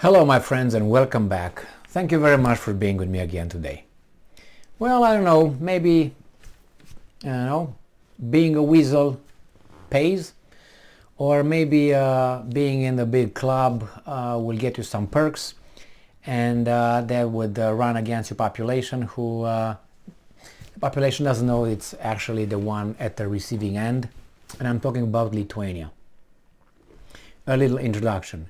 Hello my friends and welcome back. Thank you very much for being with me again today. Well, I don't know, maybe, being a weasel pays, or maybe being in the big club will get you some perks, and that would run against your population who, the population doesn't know it's actually the one at the receiving end, and I'm talking about Lithuania. A little introduction.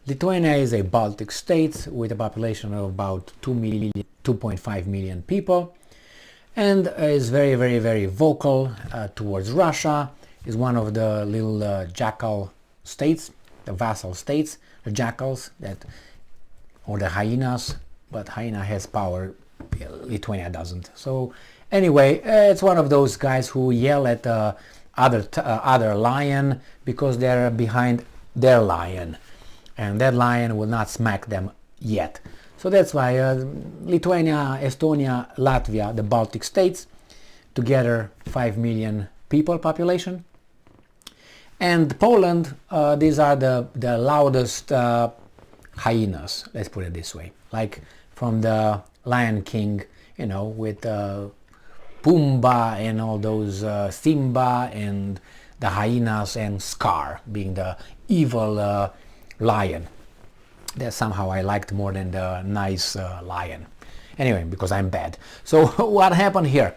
Lithuania is a Baltic state with a population of about 2.5 million people, and is very vocal towards Russia. Is one of the little jackal states, the vassal states, the jackals or the hyenas, but hyena has power, Lithuania doesn't. So anyway, it's one of those guys who yell at other lion because they're behind their lion, and that lion will not smack them yet. So that's why Lithuania, Estonia, Latvia, the Baltic states, together 5 million people population, and Poland, these are the loudest hyenas, let's put it this way, like from the Lion King, with Pumbaa and all those Simba and the hyenas, and Scar being the evil lion that somehow I liked more than the nice lion. Anyway, because I'm bad. So what happened here?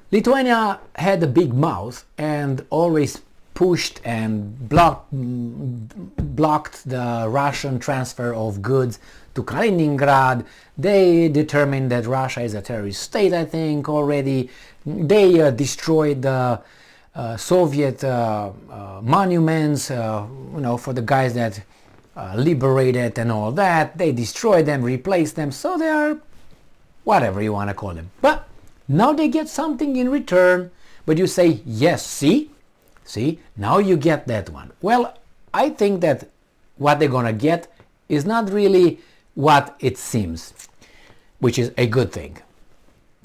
Lithuania had a big mouth and always pushed and blocked the Russian transfer of goods to Kaliningrad. They determined that Russia is a terrorist state, I think, already. They destroyed the Soviet monuments, for the guys that liberated and all that. They destroyed them, replaced them, so they are whatever you want to call them. But now they get something in return. But you say, yes, see, now you get that one. Well, I think that what they're gonna get is not really what it seems, which is a good thing,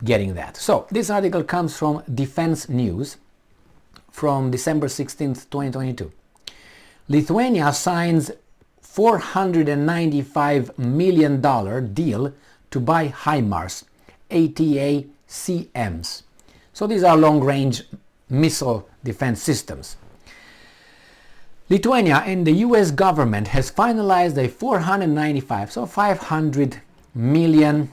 getting that. So this article comes from Defense News from December 16th, 2022. Lithuania signs $495 million deal to buy HIMARS ATACMs. So these are long-range missile defense systems. Lithuania and the US government has finalized a 500 million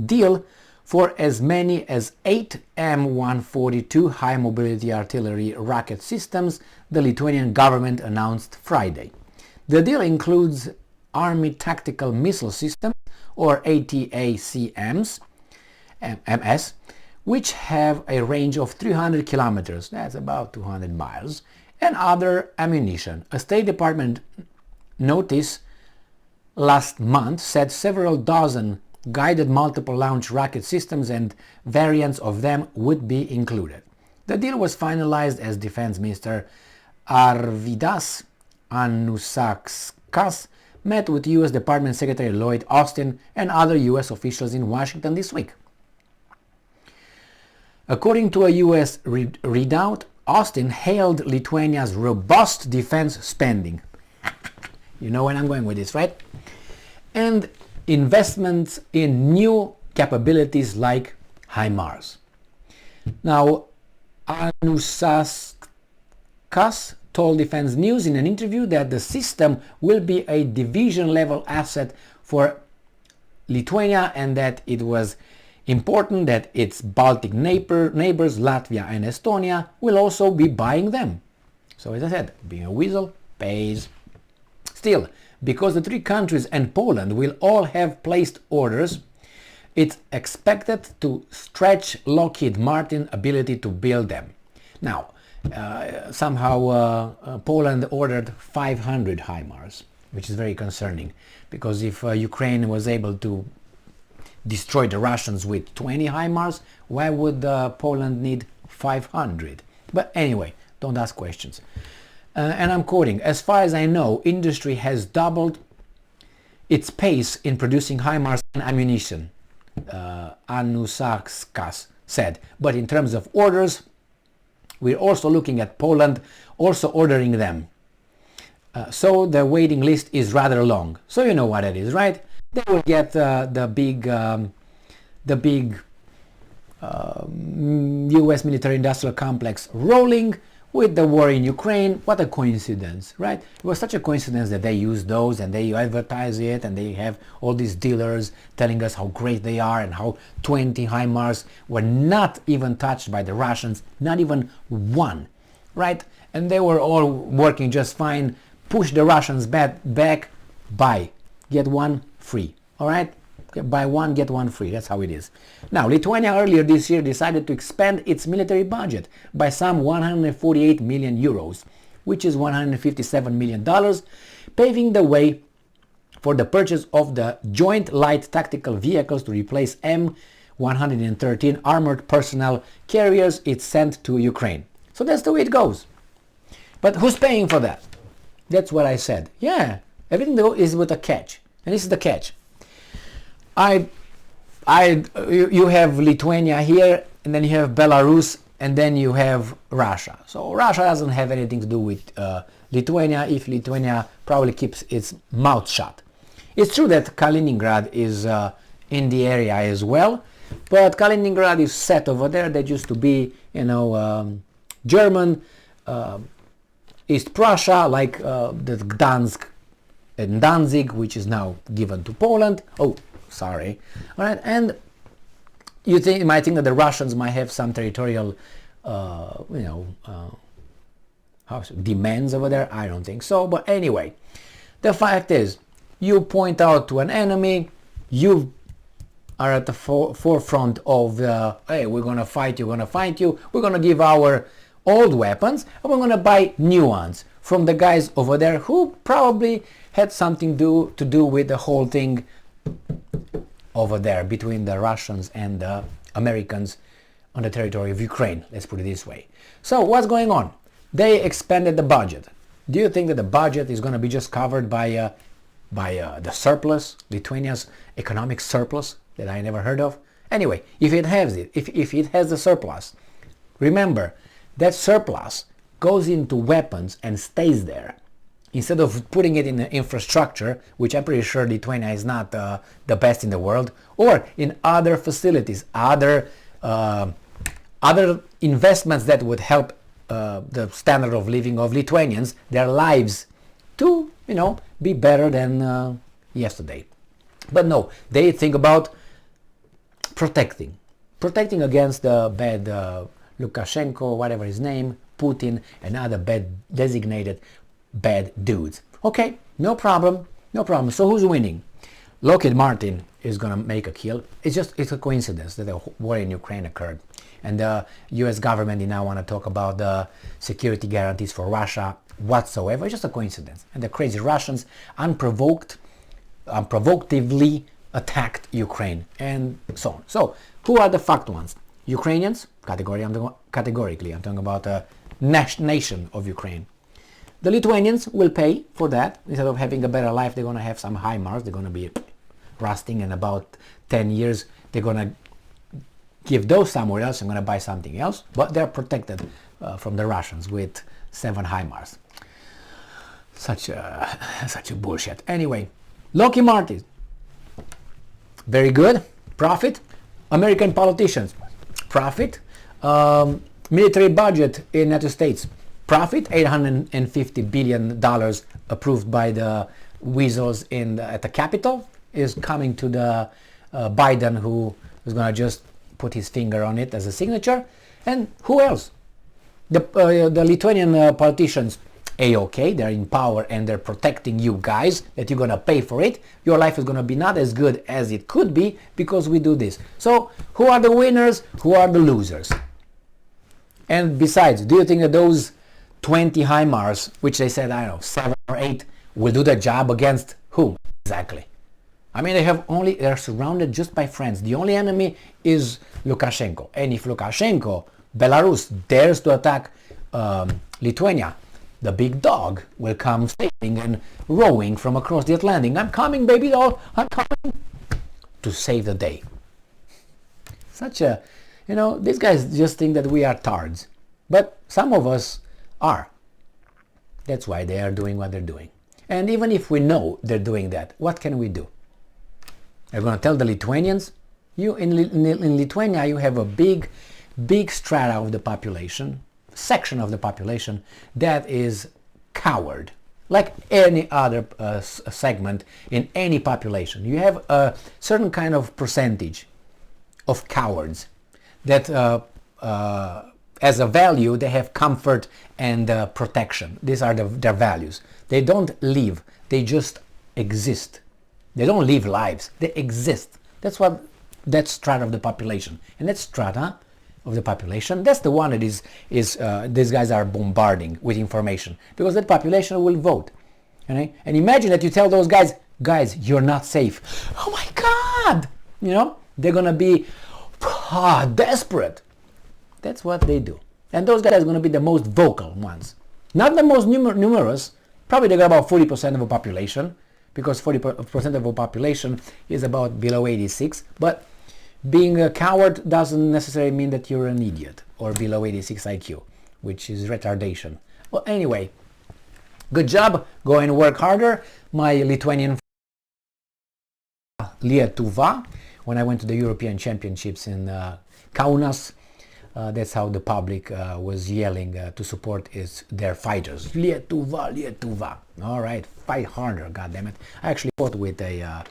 deal for as many as 8 M142 high-mobility artillery rocket systems, the Lithuanian government announced Friday. The deal includes Army Tactical Missile Systems, or ATACMs, MS, which have a range of 300 kilometers, that's about 200 miles, and other ammunition. A State Department notice last month said several dozen guided multiple launch rocket systems and variants of them would be included. The deal was finalized as Defense Minister Arvydas Anušauskas met with US Department Secretary Lloyd Austin and other US officials in Washington this week. According to a US readout, Austin hailed Lithuania's robust defense spending. You know where I'm going with this, right? And investments in new capabilities like HIMARS. Now, Anušauskas told Defense News in an interview that the system will be a division-level asset for Lithuania, and that it was important that its Baltic neighbors, Latvia and Estonia, will also be buying them. So as I said, being a weasel pays. Still, because the three countries and Poland will all have placed orders, it's expected to stretch Lockheed Martin's ability to build them. Now, somehow Poland ordered 500 HIMARS, which is very concerning, because if Ukraine was able to destroy the Russians with 20 HIMARS, why would Poland need 500? But anyway, don't ask questions. And I'm quoting, as far as I know, industry has doubled its pace in producing HIMARS and ammunition, Anušauskas said. But in terms of orders, we're also looking at Poland also ordering them. So the waiting list is rather long. So you know what it is, right? They will get the big U.S. military-industrial complex rolling with the war in Ukraine. What a coincidence, right? It was such a coincidence that they use those and they advertise it, and they have all these dealers telling us how great they are and how 20 HIMARS were not even touched by the Russians, not even one, right? And they were all working just fine. Push the Russians back, buy, get one free, all right? Buy one, get one free. That's how it is. Now, Lithuania earlier this year decided to expand its military budget by some 148 million euros, which is $157 million, paving the way for the purchase of the Joint Light Tactical Vehicles to replace M113 armored personnel carriers it sent to Ukraine. So that's the way it goes. But who's paying for that? That's what I said. Yeah, everything though is with a catch. And this is the catch. You have Lithuania here, and then you have Belarus, and then you have Russia. So Russia doesn't have anything to do with Lithuania, if Lithuania probably keeps its mouth shut. It's true that Kaliningrad is in the area as well, but Kaliningrad is set over there. That used to be, German East Prussia, like the Gdansk and Danzig, which is now given to Poland. Oh, sorry. All right, and you might think that the Russians might have some territorial, demands over there. I don't think so. But anyway, the fact is, you point out to an enemy, you are at the forefront of the, hey, we're going to fight you, we're going to give our old weapons, and we're going to buy new ones from the guys over there who probably had something to do with the whole thing over there between the Russians and the Americans on the territory of Ukraine. Let's put it this way. So what's going on? They expanded the budget. Do you think that the budget is going to be just covered by the surplus, Lithuania's economic surplus that I never heard of? Anyway, if it has it, if it has the surplus, remember that surplus goes into weapons and stays there. Instead of putting it in the infrastructure, which I'm pretty sure Lithuania is not the best in the world, or in other facilities, other investments that would help the standard of living of Lithuanians, their lives, to be better than yesterday. But no, they think about protecting against the bad Lukashenko, whatever his name, Putin, and other designated bad dudes. Okay, no problem. So who's winning? Lockheed Martin is gonna make a kill. It's a coincidence that the war in Ukraine occurred, and the U.S. government did not want to talk about the security guarantees for Russia whatsoever. It's just a coincidence, and the crazy Russians unprovocatively attacked Ukraine, and so on. So who are the fucked ones? Ukrainians, categorically. I'm talking about the nation of Ukraine. The Lithuanians will pay for that. Instead of having a better life, they're going to have some HIMARS. They're going to be rusting, in about 10 years they're going to give those somewhere else and going to buy something else. But they're protected from the Russians with 7 HIMARS. Such a bullshit. Anyway, Lockheed Martin, very good. Profit. American politicians, profit. Military budget in the United States, profit. $850 billion approved by the weasels at the Capitol is coming to the Biden, who is going to just put his finger on it as a signature. And who else? The Lithuanian politicians, A-OK, they're in power and they're protecting you guys, that you're going to pay for it. Your life is going to be not as good as it could be because we do this. So who are the winners? Who are the losers? And besides, do you think that those 20 HIMARS, which they said, I don't know, 7 or 8, will do the job against whom exactly? I mean, they're surrounded just by friends. The only enemy is Lukashenko. And if Lukashenko, Belarus, dares to attack Lithuania, the big dog will come sailing and rowing from across the Atlantic. I'm coming, baby doll, I'm coming, to save the day. Such a, these guys just think that we are tards. But some of us are. That's why they are doing what they're doing. And even if we know they're doing that, what can we do? Are going to tell the Lithuanians? In Lithuania, you have a big strata of the population, section of the population that is coward, like any other segment in any population. You have a certain kind of percentage of cowards that as a value they have comfort and protection. These are their values. They don't live, they just exist. They don't live lives, they exist. That's what that strata of the population. And that strata of the population, that's the one that these guys are bombarding with information, because that population will vote. And imagine that you tell those guys, you're not safe. Oh my God! You know, they're gonna be desperate. That's what they do. And those guys are gonna be the most vocal ones. Not the most numerous. Probably they got about 40% of the population, because 40% of the population is about below 86. But being a coward doesn't necessarily mean that you're an idiot or below 86 IQ, which is retardation. Well, anyway, good job. Go and work harder. My Lithuanian Lietuva, when I went to the European Championships in Kaunas, that's how the public was yelling to support their fighters. Lietuva, Lietuva. All right, fight harder, goddammit. I actually fought with a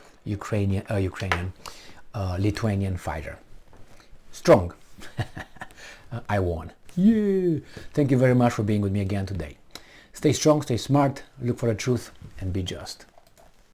Lithuanian fighter. Strong. I won. Yeah. Thank you very much for being with me again today. Stay strong, stay smart, look for the truth, and be just.